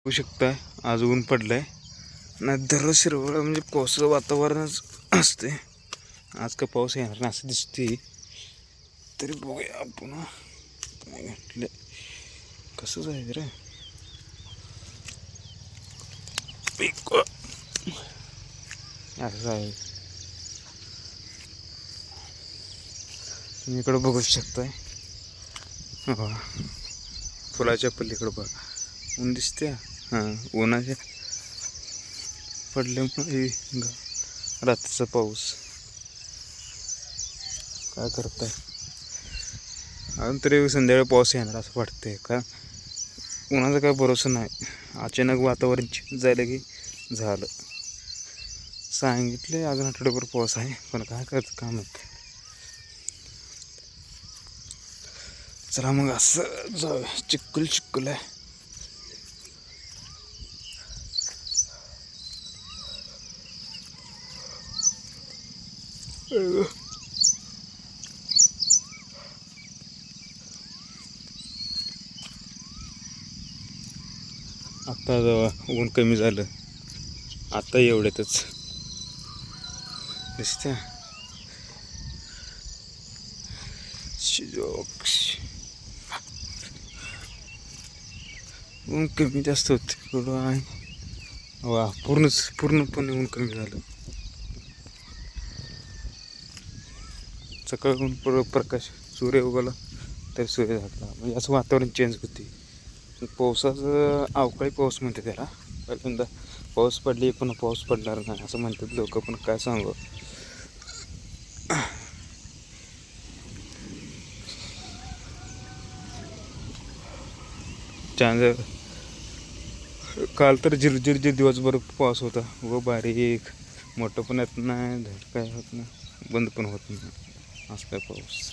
बघू शकताय आज ऊन पडलंय. नाही दररोज शिरवळ म्हणजे पावसाचं वातावरणच असते. आज का पाऊस येणार नाही असं दिसते. तरी बघूया आपण काय म्हटलं कसं जायचं रे. असं आहे. तुम्ही इकडं बघू शकताय. फुलाच्या पलीकडं बघा ऊन दिसते. हां उन्हाच्या पडल्यामुळे रात्रीचा पाऊस. काय करताय अजून तरी संध्याकाळी पाऊस येणार असं वाटतंय. का उन्हाचा काय भरोसा नाही. अचानक वातावरण चेंज झालं की झालं. सांगितले अजून आठवड्याभर पाऊस आहे पण काय करायचं काम आहे. चला मग असं जाऊ. चिक्कल चिक्कल आहे. आता ऊन कमी झालं. आता एवढ्यातच दिसते. ऊन कमी जास्त होते थोडं आहे. वा पूर्णपणे ऊन कमी झालं. सकाळी ऊन प्रकाश सूर्य उगवला तर सूर्य झाला म्हणजे असं वातावरण चेंज होते. पावसाचं अवकाळी पाऊस म्हणते त्याला. पहिल्यांदा पाऊस पडली पण पाऊस पडणार नाही असं म्हणतात लोक. पण काय सांगू चांद काल तर झिरझिर दिवसभर पाऊस होता व बारीक. मोठं पण येत नाही धड काय होत नाही बंद पण होत नाही असं काय पाऊस.